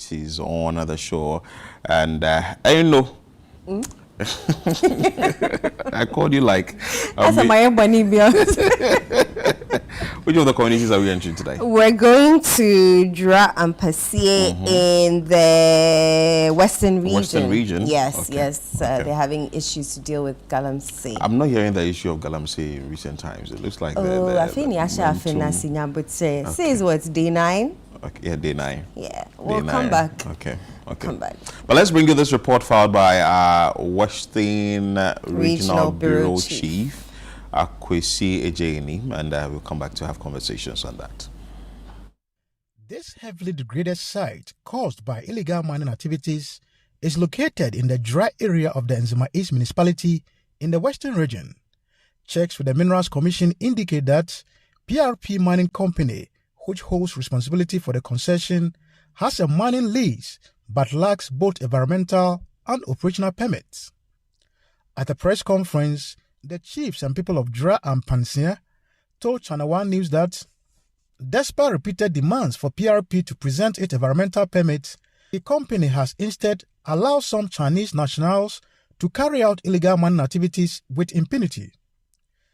He's on the show, and I know. I called you like. That's my bunny beyond. Which of the communities are we entering today? We're going to Dra and Pasie in the Western region. Western region? Yes, okay. yes. They're having issues to deal with Galamsey. I'm not hearing the issue of Galamsey in recent times. It looks like I think but says what's day 9? Okay, yeah, day 9. Yeah, we'll come back. Okay. Come back. But let's bring you this report filed by our Western Regional Bureau Chief, Akwesi Ejeni, and we'll come back to have conversations on that. This heavily degraded site caused by illegal mining activities is located in the dry area of the Nzema East municipality in the Western region. Checks with the Minerals Commission indicate that PRP Mining Company, which holds responsibility for the concession, has a mining lease but lacks both environmental and operational permits. At a press conference, the chiefs and people of Dra and Pansia told ChannelOne News that despite repeated demands for PRP to present its environmental permits, the company has instead allowed some Chinese nationals to carry out illegal mining activities with impunity.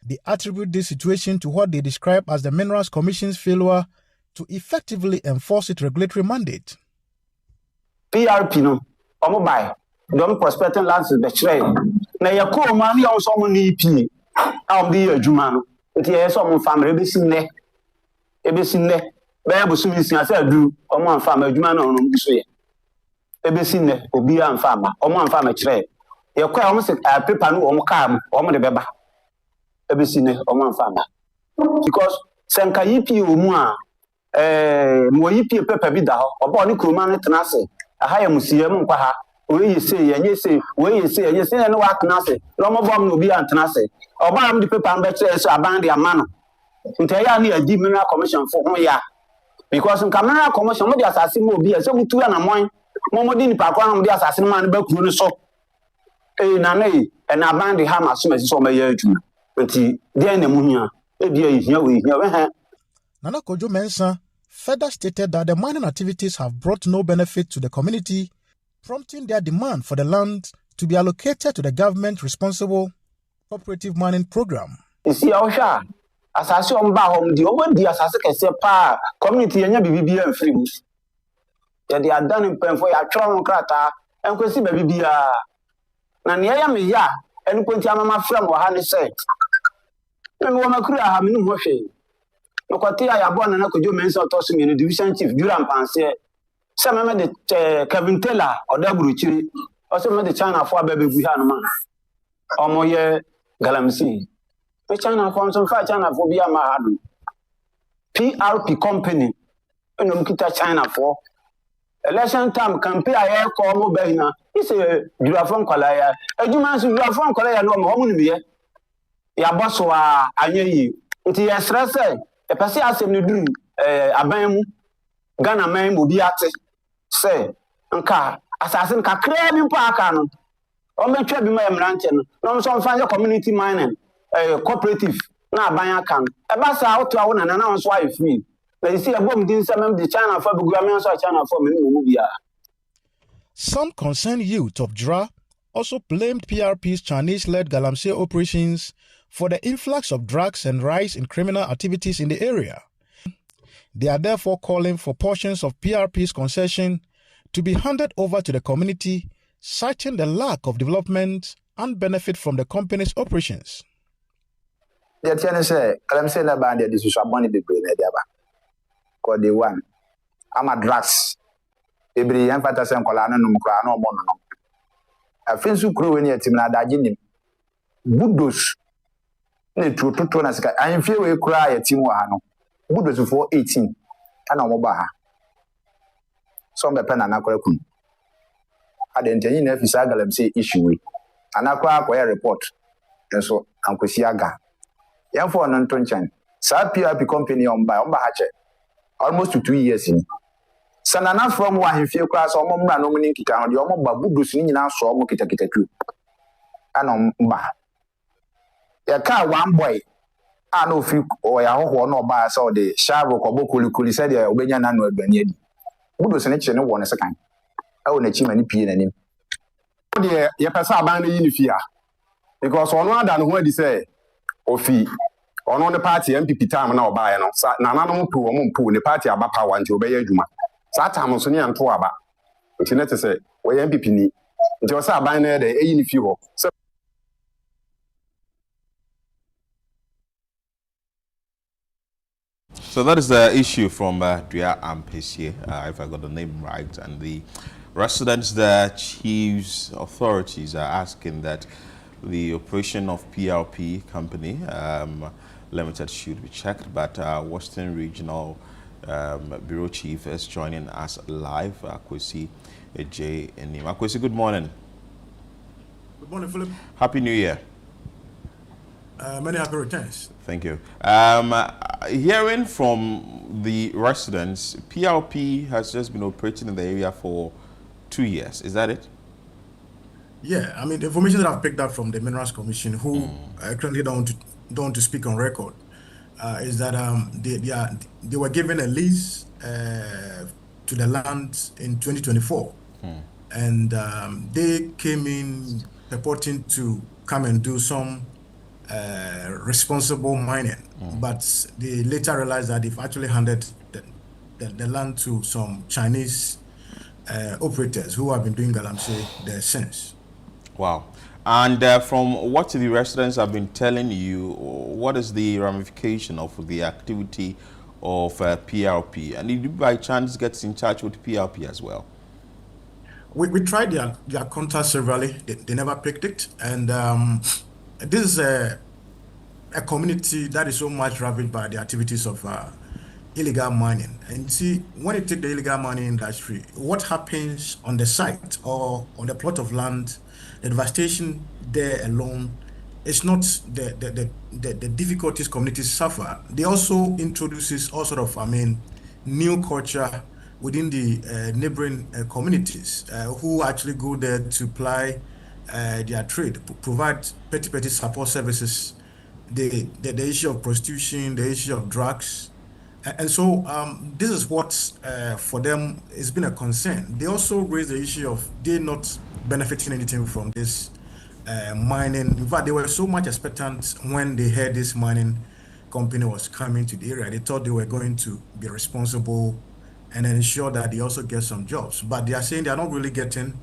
They attribute this situation to what they describe as the Minerals Commission's failure to effectively enforce its regulatory mandate. PRP no, omo buy, don't prospecting lands is the trade. Na yako mami ya usomo ni EP, a di adwuma no. Nti ye so mo famre ebesin ne, be busumi sin ase adu, omo anfam adwuma na ono biso ye. Ebesin ne, obi anfama, omo anfam trade. Ye kwa omo se paper no omo ka omo de beba. Ebesin ne, omo anfama. Because senka EP omu a mo EP paper bi da ho, obo ni kroma ne tenase. Aha ya musiye mu kwa ha we say yenye say no wa tenase no mo bom no bi antenase oba am di paper am be chere so aban de amano ntia ya na adi mineral commission for ho ya because in mineral commission mo di asase mo bi so mutu na mon mo di ni pa kwa mo di asase man ba kuro ni so na na aban de ha ma so mesi so ma ya atu nti de na mu hia e bi hia we he Nana Kojo Mensah further stated that the mining activities have brought no benefit to the community, prompting their demand for the land to be allocated to the government responsible cooperative mining program. You see, Osha, asase omba hom di obodi asase kese pa community enya bibibia mfiri mu. Ya di adan mpemfo ya tworo no krata enkwesi bibibia. Na ne ya me ya enkwenti amama frem wo ha ne se. Na me wo makura ha me no hwe. Nokwati ya bona na Kojo Mensah otoso me division chief Duran Panse se me de Kevin Taylor odaburuchiri o se me de China fo ababebu ha no ma omo ye Galamsey me China fo so fa China fo bia ma hadu PRP company eno mkita China fo election time campaign aye ko mo bahina ise durafon kwala ya adwuma so durafon kwala ya no mo ni me ya boso a anyeyi nti ye stress e pese asem ne duru aban mu Ghana man mu bi ate se nka asase nka kra bi mpa aka no o metwa bi ma emrante no no so mfa community mining cooperative na aban aka no e ba sa auto awo na na so ayi free na isi ebom din se mem di China for begu am so China for me mu bia. Some concerned youth of Dra also blamed PRP's Chinese-led Galamsey operations for the influx of drugs and rise in criminal activities in the area. They are therefore calling for portions of PRP's concession to be handed over to the community, citing the lack of development and benefit from the company's operations. The China say, Galamsey na band this is money be bring there ba. Cause they one. I'm a drugs. Every young fantasy and colana no mukra no mo no. A finsu kro we ni atim na daje nim. Budos ne tututu na sika anfie we kura yatim wa no. Budos for 18 ana mo ba ha. So be pen na akwa kun. Adentanyi na afisa Galamsey issue we. Anakwa akoya report. Enso ankwesi aga. Yamfo no ntonchan. Sa PRP company on ba ha che. Almost 2 years in. Sanana from wa hemfie kura so mo mra no mni nkika ho de omo ba Budos ni nyina so mo kitakitaku. Ana mba. Ya ka one boy no fi o ya ho no ba so de shabu ko bokuli said ya obenya na no aduane adi Budo se ne kye ne wɔ ne sekan. Ɛwɔ n'akyi ma ne pie n'anim. Deɛ yɛpɛ sɛ aban no yi ne fie a, because ɔno ada ne ho adi sɛ ofi ɔno ne party MPP time na ɔbaeɛ no sa nananom po wɔn mpo ne party aba power nti ɔbɛyɛ adwuma. Saa time nso ne yɛnto aba. Nti ne te sɛ wɔyɛ MPP ni. Nti ɔsɛ aban no yɛ dɛ ɛyi ne fie hɔ. So that is the issue from Dria Ampesie, if I got the name right, and the residents, the chiefs, authorities are asking that the operation of PLP company limited should be checked, but Western Regional Bureau Chief is joining us live, Akwesi J. Enim. Akwesi, good morning. Good morning, Philip. Happy New Year. Many happy returns. Thank you. Hearing from the residents, PLP has just been operating in the area for 2 years. Is that it? Yeah, I mean, the information that I've picked up from the Minerals Commission, who currently don't want to speak on record, is that they were given a lease to the land in 2024, and they came in purporting to come and do some responsible mining, but they later realized that they've actually handed the land to some Chinese operators who have been doing Galamsey there since. Wow. And from what the residents have been telling you, what is the ramification of the activity of PLP? And did you by chance get in touch with PLP as well? We tried their contact severally. They never picked it. And this is a community that is so much ravaged by the activities of illegal mining. And see, when you take the illegal mining industry, what happens on the site or on the plot of land, the devastation there alone is not the difficulties communities suffer. They also introduces all sort of, new culture within the neighboring communities who actually go there to ply their trade, provide petty support services, the issue of prostitution, the issue of drugs. And so this is what for them has been a concern. They also raise the issue of they not benefiting anything from this mining. In fact, they were so much expectant when they heard this mining company was coming to the area. They thought they were going to be responsible and ensure that they also get some jobs. But they are saying they are not really getting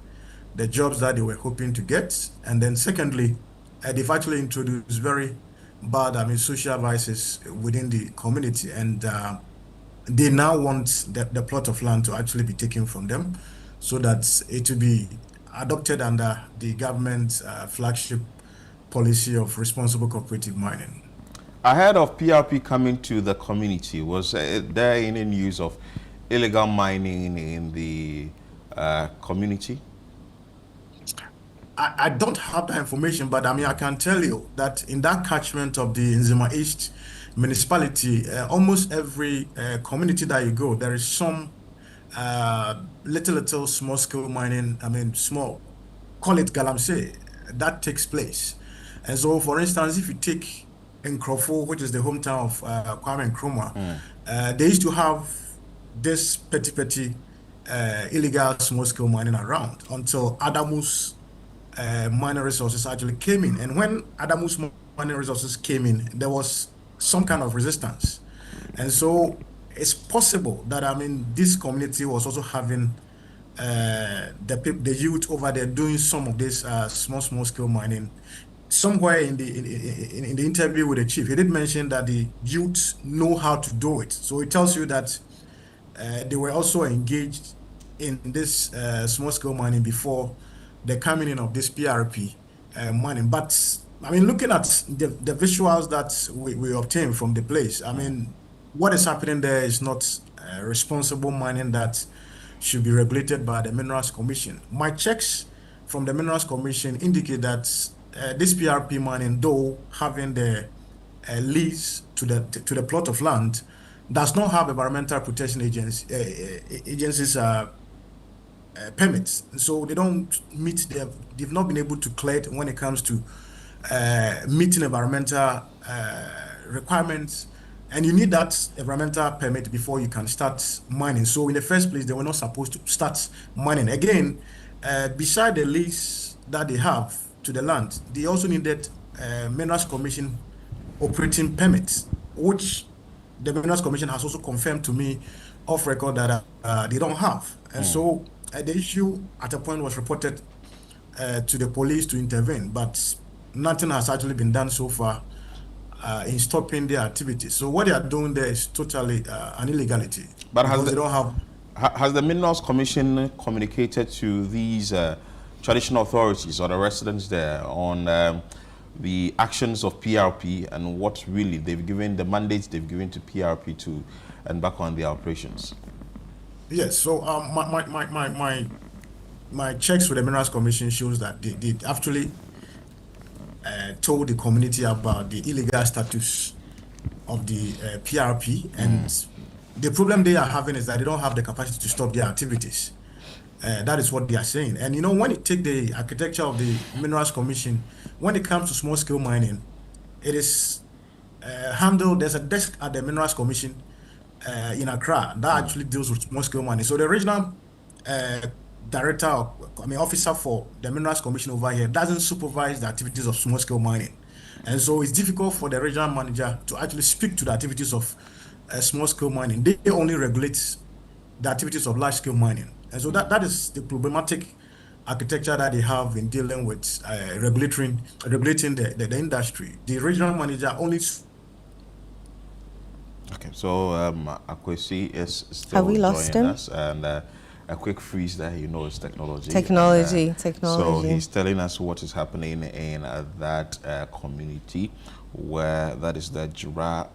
the jobs that they were hoping to get. And then secondly, they've actually introduced very bad, social vices within the community. And they now want the plot of land to actually be taken from them so that it will be adopted under the government flagship policy of responsible cooperative mining. Ahead of PLP coming to the community, was there any news of illegal mining in the community? I don't have that information, but I can tell you that in that catchment of the Nzima East municipality, almost every community that you go, there is some little small scale mining, small, call it Galamsey, that takes place. And so, for instance, if you take Nkrofo, which is the hometown of Kwame Nkrumah, they used to have this petty illegal small scale mining around until Adamu's mining resources actually came in. And when Adamu's mining resources came in, there was some kind of resistance. And so it's possible that, this community was also having the youth over there doing some of this small scale mining. Somewhere in the interview with the chief, he did mention that the youth know how to do it. So it tells you that they were also engaged in this small scale mining before the coming in of this PRP mining. But looking at the visuals that we obtained from the place, what is happening there is not responsible mining that should be regulated by the Minerals Commission. My checks from the Minerals Commission indicate that this PRP mining, though having the lease to the plot of land, does not have environmental protection agencies permits. So they don't meet they've not been able to clear it when it comes to meeting environmental requirements And you need that environmental permit before you can start mining. So in the first place, they were not supposed to start mining. Again, beside the lease that they have to the land, they also needed Minerals Commission operating permits, which the Minerals Commission has also confirmed to me off record that they don't have. And so the issue at a point was reported to the police to intervene, but nothing has actually been done so far in stopping their activities. So what they are doing there is totally an illegality. But has the Minerals Commission communicated to these traditional authorities or the residents there on the actions of PRP and what really they've given, the mandates they've given to PRP to embark on their operations? Yes. So my checks with the Minerals Commission shows that they actually told the community about the illegal status of the PRP, and the problem they are having is that they don't have the capacity to stop their activities. That is what they are saying. And when you take the architecture of the Minerals Commission, when it comes to small-scale mining, it is handled. There's a desk at the Minerals Commission in Accra that actually deals with small-scale mining. So the regional officer for the Minerals Commission over here doesn't supervise the activities of small-scale mining. And so it's difficult for the regional manager to actually speak to the activities of small-scale mining. They only regulate the activities of large-scale mining. And so that is the problematic architecture that they have in dealing with regulating the industry. The regional manager only... Okay, so Akwesi is still Have we lost joining him? us, and a quick freeze there, it's technology. Technology. So he's telling us what is happening in that community, where that is the Jura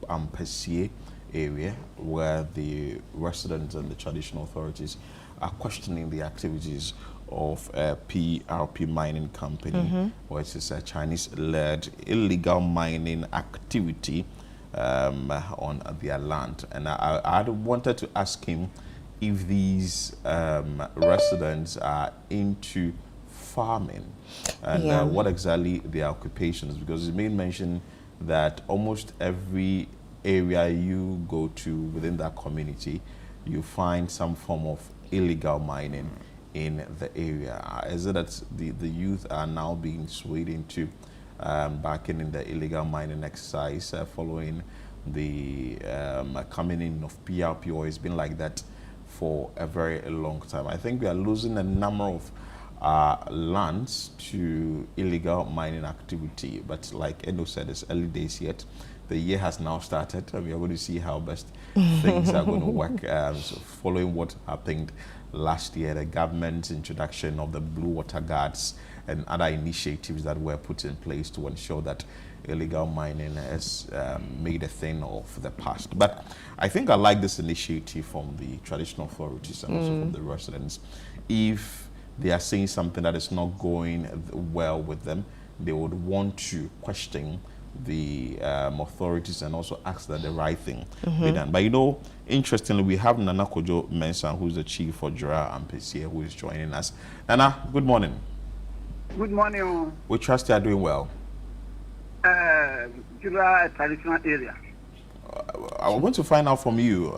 Ampesier area, where the residents and the traditional authorities are questioning the activities of a PRP mining company, which is a Chinese-led illegal mining activity on their land. And I wanted to ask him if these residents are into farming and what exactly their occupations, because it made mention that almost every area you go to within that community, you find some form of illegal mining in the area. Is it that the youth are now being swayed into backing in the illegal mining exercise following the coming in of PRP, or it's been like that for a very long time? I think we are losing a number of lands to illegal mining activity, but like Endo said, it's early days yet. The year has now started, and we are going to see how best things are going to work. So following what happened last year, the government's introduction of the Blue Water Guards and other initiatives that were put in place to ensure that illegal mining has made a thing of the past. But I think I like this initiative from the traditional authorities and also from the residents. If they are saying something that is not going well with them, they would want to question the authorities and also ask that the right thing be done. But interestingly, we have Nana Kojo Mensah, who's the chief for Jura Ampesier, who is joining us. Nana, good morning. Good morning. We trust you are doing well. Jura traditional area. I want to find out from you,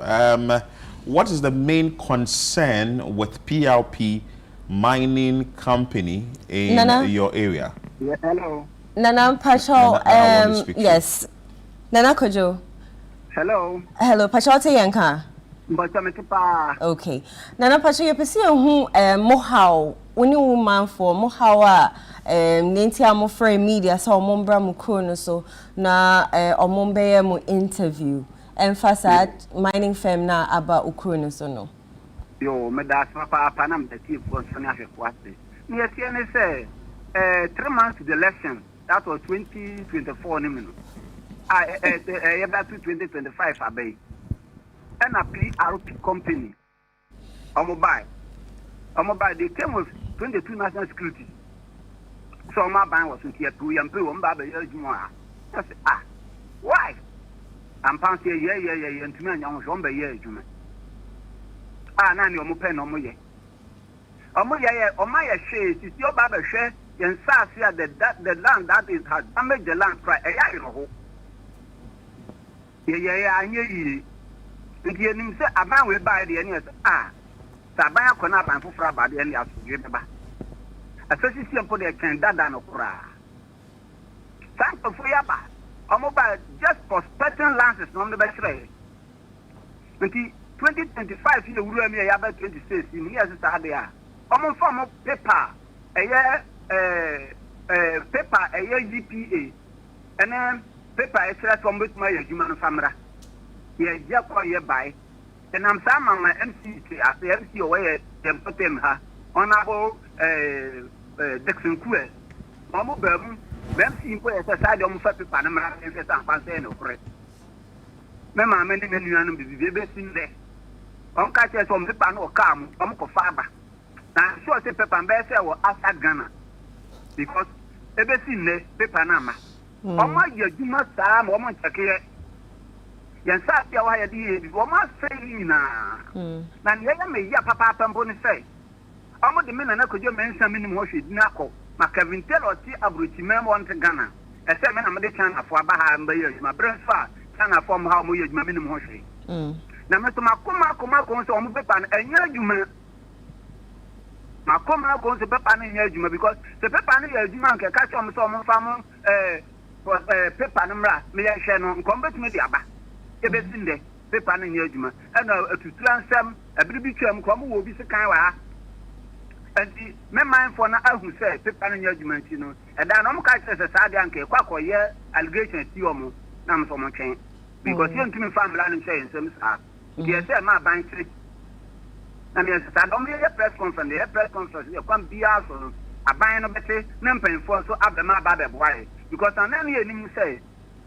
what is the main concern with PRP mining company in your area? Yeah, hello. Nana Pacho, yes. Nana Kojo. Hello. Hello, Pacho te yanka. Okay. Nana Pacho, you perceive who mohau, uni woman for mohawa, nintia mo free media, so mombra mukono so na omombe mo interview. Emphasize mining firm na aba ukrono so no. Yo, me das papa panam the chief for Sonia Kwasi. Near TNA say 3 months to the election. That was 2024 about 2025 abay. And a PRP company. Mobile, they came with 22 national security. So my band was with here to and pay one baby. I said, why? I'm passing yeah, and to me, I'm on the year. Nanny or Mopen or Moye. Or my share, it's your baby share. And the land that is has damaged the land price. Yeah, I knew nti enim se aban we buy the any sa aban akona aban foforo aba de any asodwe beba asasi simple de kan dada no kura thank for yaba omoba just prospecting lances no be sure nti 2025 ye wuru am yaba 26 ni yes sa de a omo form paper paper GPA and paper extra from with my human family. Yeah, Jacob, you buy. And I'm some of my MC as the MC away, them put them her. Honorable Dixon Quay. Mamma Burton, MC Quay, as I don't fit Panama and San Pansano, correct. Mamma, many million babies in there. On catches from the pan or calm, Uncle Faber. Now, sure, the paper and bear will ask at Ghana because everything there, paper nama. Oh, my, you must have woman check here. Yan sa ya wa ya di wo ma sei na na ne ya me ya papa pambo ni sei omo de me na kojo mensa minim ho hwedi na akọ maka vintel oti abrochi mem won te Ghana e se me na me de China afọ aba ha mba ye ma brensfa China afọ mo ha mo ye adwuma minim ho hwe na me to makoma ko so omo pepa na enya adwuma makoma ko so pepa na enya adwuma because the pepa na ya adwuma nke ka so omo fa mo pepa na mra me ya hwe no nkom betumi de aba ebesinde paper na nyadwuma ana atutu ansam abiribi twam ko mo wo bi se kan wa ha anti me mindful na ahu se paper na nyadwuma nti no eda na mo ka se saade anke kwa koye allegation ti omo na mo so mo twen because you ntimi family na say nsem sa ye say ma ban tiri na me se saade omo ye press conference ye kwam bia so aban no bete na mpanfo so abema ba be boy because anan ye nim say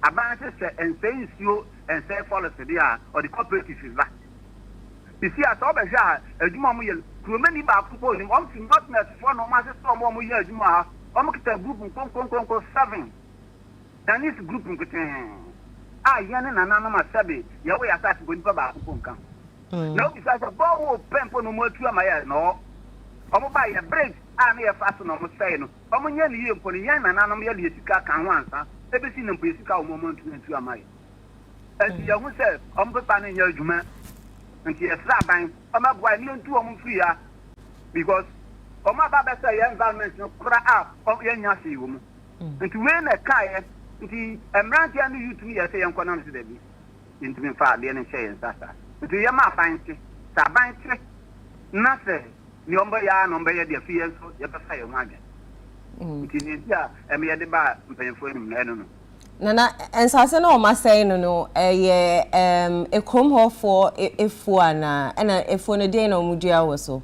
aban se ense nsuo and say policy there or the cooperative is that. You see, as over here, a Juma, many back proposing, not net for no master storm or year Juma, almost a group in 7. Then this group in Yan and Anonymous Sabi, your way attached with Baba Punka. No, besides a bow pempo no more to my no. Omo buy a break, I near fasten on saying, Omo Yan, for the Yan and Anonymous can once, everything in Pisica moment to a mile. As you say, I'm preparing your juma, and she is slapping. I'm not going to free because my Baba say environment no cry up of young Yasi woman. And to win a car, the American you to me, I say, I'm going to be into me far the NSA and Sasa. But to Yama find Sabank, nothing. Number ya, number your fears, your Pasay Magan. It is here, and me at the bar, paying for him, I don't know. Nana and sase na o ma say no e kom ho for efu ana na efu no dey na omudua wo so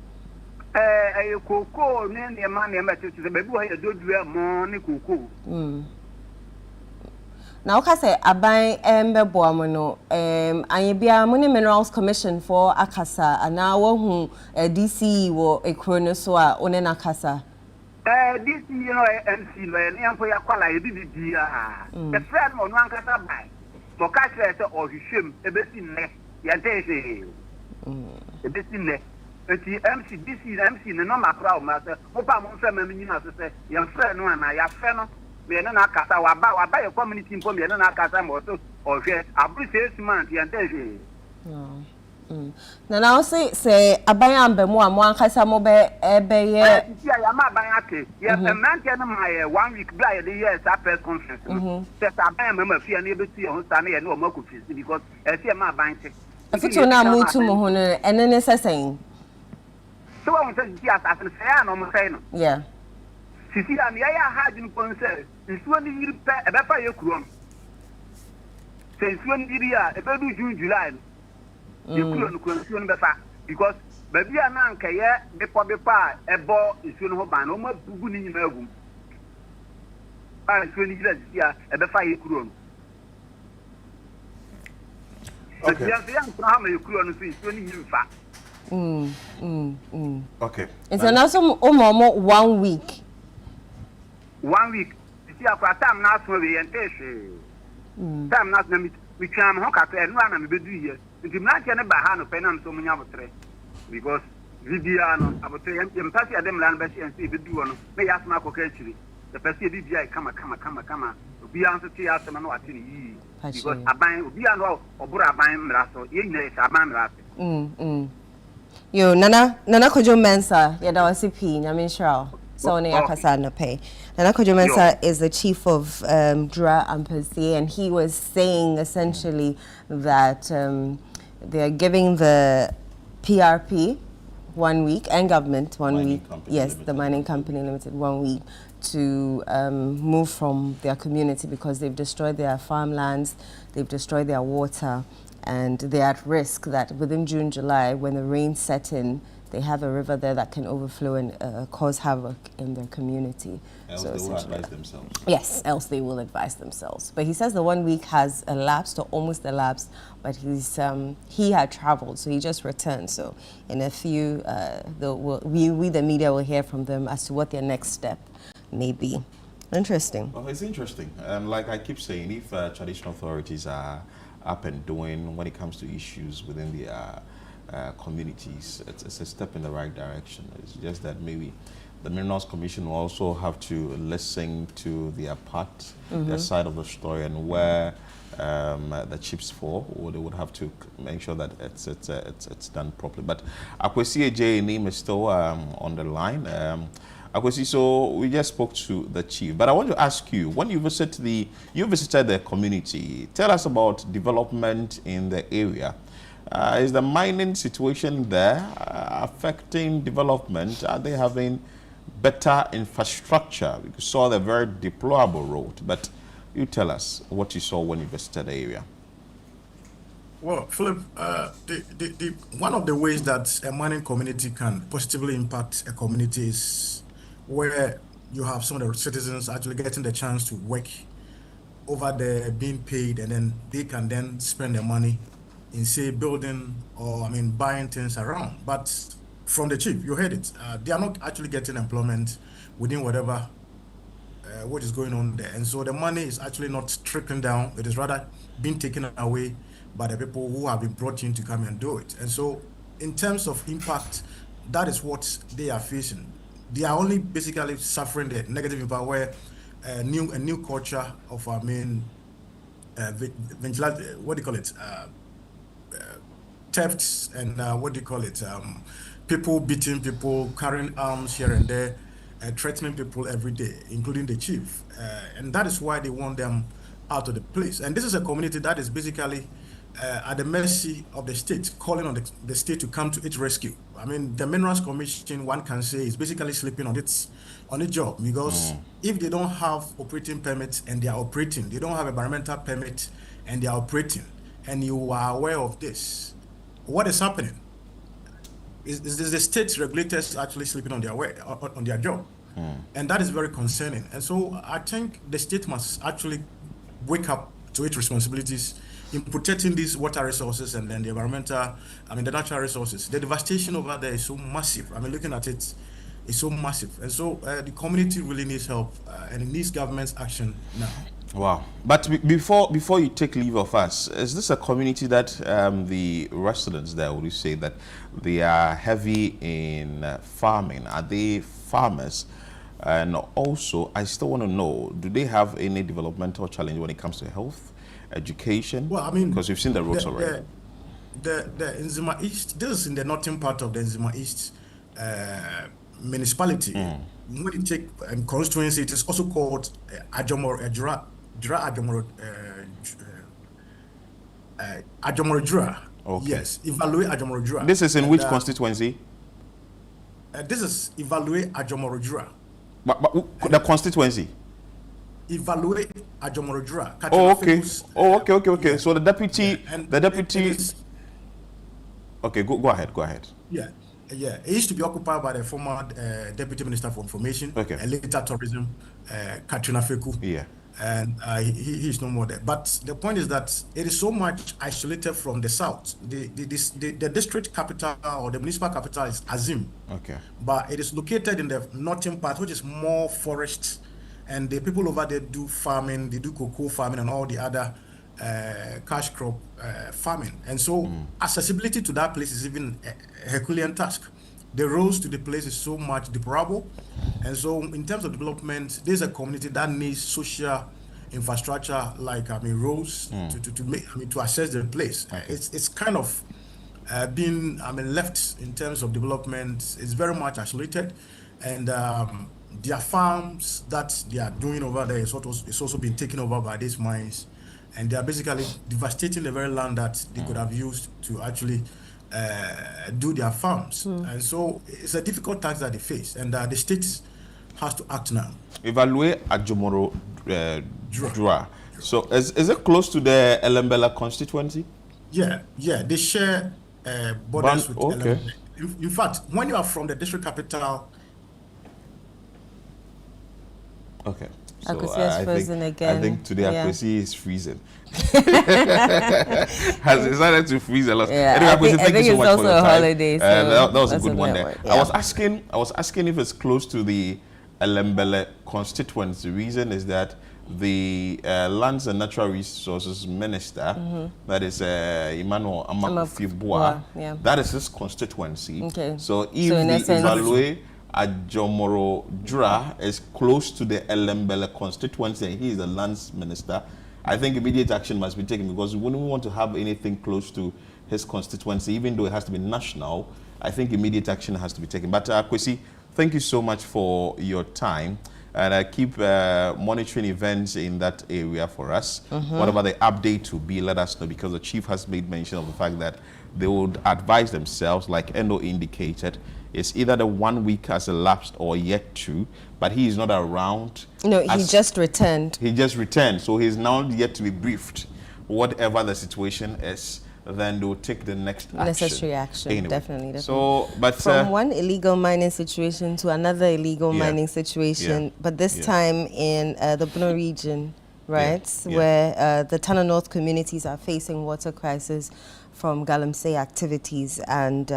koko ne ma ne ma tete be bu ha ya dodua mo ne koko na o ka say aban mbebo am no anye bia mo ne Minerals Commission for akasa ana wo hu DC wo ekro no so a one na akasa this MC no en for ya kwala e bibi the friend mo no ankasa bai mo ka kire se o hwehwem e besi nne ya tese e besi nne eti MC DC MC no ma kra o ma se mo pa mo nfa ma nyina se ya friend no ana ya fe no me ne na akasa wa ba ye community mpo me ne na akasa mo so o hwe abru se month ya tese na na say aban ambemu a mo ankasa mo be ye ya ma aban ake ya man na my 1 week bla the year press conference say aban mama fia na ebetu ye ho sa na ye na o makofi because e ma aban te afito na mutu mo ho no ene ne sesen so what say ji asase say na mo say no yeah sisi an ya hard in concern nsuo ni yiri pe e be fa ye kuro no say nsuo ni yiri a e be du June July you couldn't be fat because baby and anka ye before ebo isuo no ban no ma bugu ni nyima agum ba isuo ni gira sia e be fa ye kuro no okay ya ntra ha ma ye kuro no so isuo ni nyima fa okay it's also almost 1 week see akwa time na so we enteshe time na so mi twam ho ka to enu ana me bedu here nti mlanche ne ba ha no penam so munya botre because video no abotre yem pasi adem lan ba si bedu no me yasma ko ka chiri the pasi bibia kama obi an so te asem na wate ni because aban obi an no obura aban mra so ye nyina ye aban mra so yo nana Kojo Mensah ya da wasi pi nyame nshra so ne yakasa na pay. Nana Kojo Mensah is the chief of Dra Ampesi, and he was saying essentially that they are giving the PRP 1 week and government 1 week. Yes, Limited. The mining company limited 1 week to move from their community because they've destroyed their farmlands, they've destroyed their water, and they're at risk that within June, July, when the rain set in, they have a river there that can overflow and cause havoc in their community. Else they will advise themselves. Yes, else they will advise themselves. But he says the 1 week has elapsed or almost elapsed, but he had traveled, so he just returned. So in a few, we the media will hear from them as to what their next step may be. Interesting. Well, it's interesting. Like I keep saying, if traditional authorities are up and doing when it comes to issues within the communities, it's a step in the right direction. It's just that maybe the Minerals Commission will also have to listen to their part, their side of the story, and where the chips fall, or they would have to make sure that it's done properly. But Akwesi J name is still on the line. Akwesi, so we just spoke to the chief, but I want to ask you, when you visited the community, tell us about development in the area. Is the mining situation there affecting development? Are they having better infrastructure? We saw the very deplorable road, but you tell us what you saw when you visited the area. Well, Philip, one of the ways that a mining community can positively impact a community is where you have some of the citizens actually getting the chance to work over there, being paid, and then they can then spend their money in, say, building or, buying things around. But from the chief, you heard it, they are not actually getting employment within whatever what is going on there. And so the money is actually not trickling down. It is rather being taken away by the people who have been brought in to come and do it. And so in terms of impact, that is what they are facing. They are only basically suffering the negative impact where a new culture of vigilante, what do you call it? Thefts and people beating people, carrying arms here and there, threatening people every day, including the chief. And that is why they want them out of the place. And this is a community that is basically at the mercy of the state, calling on the state to come to its rescue. The Minerals Commission, one can say, is basically sleeping on its job, because if they don't have operating permits and they are operating, they don't have environmental permit and they are operating, and you are aware of this, what is happening? Is the state regulators actually sleeping on their job? And that is very concerning. And so I think the state must actually wake up to its responsibilities in protecting these water resources and then the environmental, the natural resources. The devastation over there is so massive. Looking at it, it's so massive. And so the community really needs help and it needs government's action now. Wow. But before you take leave of us, is this a community that the residents there, would you say that they are heavy in farming? Are they farmers? And also, I still want to know, do they have any developmental challenge when it comes to health, education? Well, because we've seen the roads already. The Nzima East, this is in the northern part of the Nzima East municipality. When you take constituency, it is also called Ajomoro Jura. Okay. Yes, Evaluate Ajomoro Jura. This is in which constituency? This is Evaluate Ajomoro Jura. But the constituency? Evaluate Ajomoro Jura. Oh, okay. Okay. Yeah. So the deputy, okay, go ahead. Yeah. It used to be occupied by the former Deputy Minister for Information, and later Tourism, Katrina Feku. Yeah. And he is no more there. But the point is that it is so much isolated from the south. The district capital or the municipal capital is Azim. Okay. But it is located in the northern part, which is more forest. And the people over there do farming, they do cocoa farming and all the other cash crop farming. And so accessibility to that place is even a Herculean task. The roads to the place is so much deplorable. And so in terms of development, there's a community that needs social infrastructure like roads to make to access the place. Okay. It's kind of being left in terms of development. It's very much isolated, and their farms that they are doing over there is also being taken over by these mines, and they are basically devastating the very land that they could have used to actually do their farms. And so it's a difficult task that they face, and the state has to act now. Evaluate Ajomoro Dra. So is it close to the Elembela constituency? Yeah, they share borders with okay. Elembela. In fact, when you are from the district capital. Okay. So I think today Akwesi is freezing. Has decided to freeze a lot. Yeah, Anyway, I think so it's much also for your a time. holiday. So that was a good one there. Yeah. I was asking if it's close to the Elembele constituency. The reason is that the Lands and Natural Resources Minister, that is Emmanuel Amakufibua, that is his constituency. Okay. So if the Evaluate Ajomoro Dra is close to the Elembele constituency and he is the lands minister, I think immediate action must be taken, because we wouldn't want to have anything close to his constituency, even though it has to be national. I think immediate action has to be taken. But Kwesi, thank you so much for your time, and I keep monitoring events in that area for us. Whatever the update will be, let us know, because the chief has made mention of the fact that they would advise themselves, like Endo indicated. It's either the 1 week has elapsed or yet to, but he is not around. No, he just returned. He just returned, so he's now yet to be briefed. Whatever the situation is, then they'll take the next necessary action. Anyway. Definitely. So, but from one illegal mining situation to another illegal mining situation, but this time in the Bono region, right, where the Tana North communities are facing water crisis from Galamsey activities, and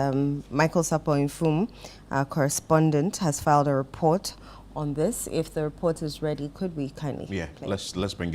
Michael Sapo-Infum, our correspondent, has filed a report on this. If the report is ready, could we kindly play? Let's bring it.